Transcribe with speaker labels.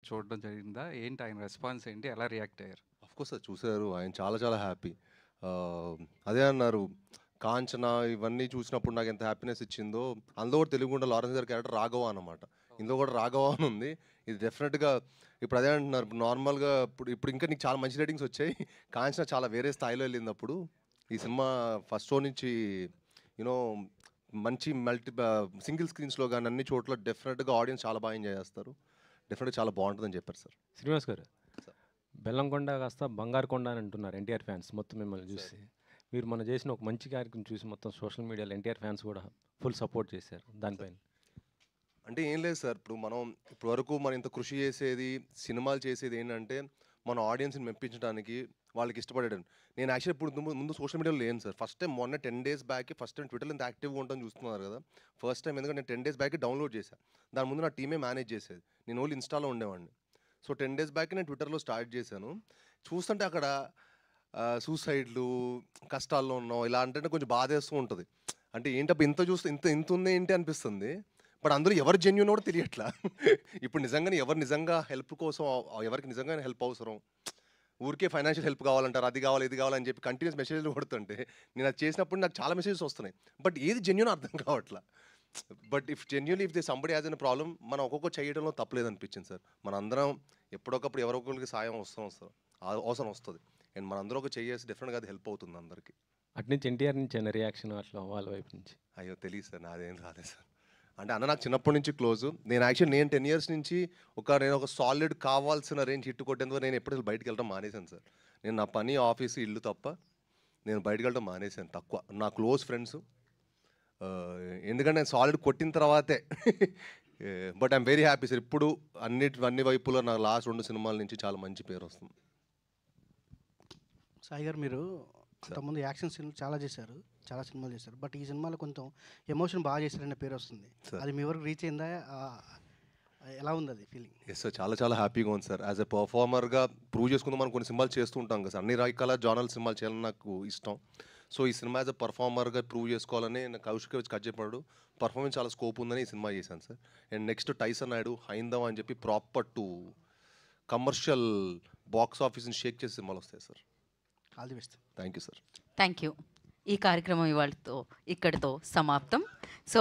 Speaker 1: చూడడం జరిగిందా? ఏంటి ఆయన రెస్పాన్స్ ఏంటి? ఎలా రియాక్ట్ అయ్యారు?
Speaker 2: కోర్స్ అది చూసారు. ఆయన చాలా చాలా హ్యాపీ. అదే అన్నారు, కాంచన ఇవన్నీ చూసినప్పుడు నాకు ఎంత హ్యాపీనెస్ ఇచ్చిందో, అందులో కూడా తెలుగుండ లారెన్స్ గారి క్యారెక్టర్ రాఘవ అన్నమాట. ఇందులో కూడా రాఘవ అని ఉంది. ఇది డెఫినెట్గా ఇప్పుడు అదే అంటున్నారు, నార్మల్గా ఇప్పుడు ఇప్పుడు ఇంకా నీకు చాలా మంచి రేటింగ్స్ వచ్చాయి. కాంచన చాలా వేరే స్థాయిలో వెళ్ళింది. అప్పుడు ఈ సినిమా ఫస్ట్ షో నుంచి యూనో మంచి సింగిల్ స్క్రీన్స్లో కానీ అన్ని చోట్ల డెఫినెట్గా ఆడియన్స్ చాలా బాగా ఎంజాయ్ చేస్తారు. డెఫినెట్గా చాలా బాగుంటుందని చెప్పారు సార్.
Speaker 3: శ్రీనివాస్ గారు, బెల్లంకొండ కాస్త బంగారు కొండ అని అంటున్నారు ఎన్టీఆర్ ఫ్యాన్స్ మొత్తం మిమ్మల్ని చూసి. మీరు మనం చేసిన ఒక మంచి కార్యక్రమం చూసి మొత్తం సోషల్ మీడియాలో ఎన్టీఆర్ ఫ్యాన్స్ కూడా ఫుల్ సపోర్ట్ చేశారు దానిపైన.
Speaker 2: అంటే ఏం లేదు సార్, ఇప్పుడు మనం ఇప్పటివరకు మనం ఇంత కృషి చేసేది, సినిమాలు చేసేది ఏంటంటే మన ఆడియన్స్ని మెప్పించడానికి, వాళ్ళకి ఇష్టపడేయడం. నేను యాక్చువల్లీ ఇప్పుడు ముందు సోషల్ మీడియాలో లేను సార్. ఫస్ట్ టైం మొన్న 10 days బ్యాక్ ఫస్ట్ టైం ట్విట్టర్లో ఇంత యాక్టివ్గా ఉంటాను చూస్తున్నారు కదా. ఫస్ట్ టైం ఎందుకంటే నేను 10 days బ్యాక్ డౌన్లోడ్ చేశాను. దాని ముందు నా టీమే మేనేజ్ చేసేది, నేను ఓన్లీ ఇన్స్టాలో ఉండేవాడిని. సో 10 days బ్యాక్ నేను ట్విట్టర్లో స్టార్ట్ చేశాను. చూస్తుంటే అక్కడ సూసైడ్లు, కష్టాల్లో ఉన్నాం ఇలా అంటే కొంచెం బాధేస్తూ ఉంటుంది. అంటే ఏంటప్పుడు ఇంత చూస్తే ఇంత ఇంత ఉంది ఏంటి అనిపిస్తుంది. బట్ అందరూ ఎవరు జెన్యూన్ కూడా తెలియట్లా. ఇప్పుడు నిజంగానే ఎవరు నిజంగా హెల్ప్ కోసం, ఎవరికి నిజంగానే హెల్ప్ అవసరం, ఊరికే ఫైనాన్షియల్ హెల్ప్ కావాలంటారు, అది కావాలి ఇది కావాలని చెప్పి కంటిన్యూస్ మెసేజ్లు కొడుతుంటే నేను అది చేసినప్పుడు నాకు చాలా మెసేజెస్ వస్తున్నాయి. బట్ ఏది జెన్యూన్ అర్థం కావట్లా. But if they somebody has an problem, మనం ఒక్కొక్క చేయడంలో తప్పలేదు అనిపించింది సార్. మన అందరం ఎప్పుడొకప్పుడు ఎవరొకరికి సాయం అవసరం వస్తుంది. అండ్ మనందరూ ఒక చేసి డెఫినెట్గా అది హెల్ప్ అవుతుంది అందరికీ.
Speaker 3: అట్నుంచి ఎన్టీఆర్ నుంచి అయిన రియాక్షన్ అట్లా వాళ్ళ వైపు నుంచి?
Speaker 2: అయ్యో తెలియదు సార్, నాదేం రాలేదు సార్. అంటే అన్న నాకు చిన్నప్పటి నుంచి క్లోజు. నేను 10 years నుంచి నేను ఒక సాలిడ్ కావాల్సిన రేంజ్ హిట్ కొట్టేందుకు నేను ఎప్పుడు బయటకు వెళ్ళడం మానేశాను సార్. నేను నా పని, ఆఫీసు, ఇల్లు తప్ప నేను బయటకు వెళ్ళడం మానేశాను తక్కువ. నా క్లోజ్ ఫ్రెండ్స్, ఎందుకంటే నేను సాలిడ్ కొట్టిన తర్వాతే. But I'm very happy sir. ఇప్పుడు అన్ని వైపులో నా లాస్ట్ 2 సినిమాల నుంచి చాలా మంచి పేరు వస్తుంది.
Speaker 4: సాయి గారు, మీరు అంతకుముందు యాక్షన్ సీన్లు చాలా చేశారు, చాలా సినిమాలు చేశారు. బట్ ఈ సినిమాలో కొంచెం ఎమోషన్ బాగా చేశారనే పేరు వస్తుంది. అది మీ వరకు రీచ్ అయిందా? ఎలా ఉంది అది ఫీలింగ్?
Speaker 2: ఎస్ సార్, చాలా చాలా హ్యాపీగా ఉంది సార్. యాజ్ ఎ పర్ఫార్మర్గా ప్రూవ్ చేసుకుందాం మనం కొన్ని సినిమాలు చేస్తూ ఉంటాం కదా సార్. అన్ని రకాల జానల్ సినిమాలు చేయాలని నాకు ఇష్టం. సో ఈ సినిమా యాజ్ ఎ పర్ఫార్మర్గా ప్రూవ్ చేసుకోవాలని నాకు కౌశిక్ వచ్చి కట్ చెప్పాడు. పర్ఫార్మెన్స్ చాలా స్కోప్ ఉందని ఈ సినిమా చేశాను sir. And next Tyson Naidu, హైందవ అని చెప్పి ప్రాపర్ టు కమర్షియల్ బాక్స్ ఆఫీస్ని షేక్ చేసే సినిమాలు వస్తాయి sir.
Speaker 4: All the best.
Speaker 2: Thank you sir.
Speaker 5: Thank you. ఈ కార్యక్రమం ఇవాళతో ఇక్కడితో సమాప్తం. సో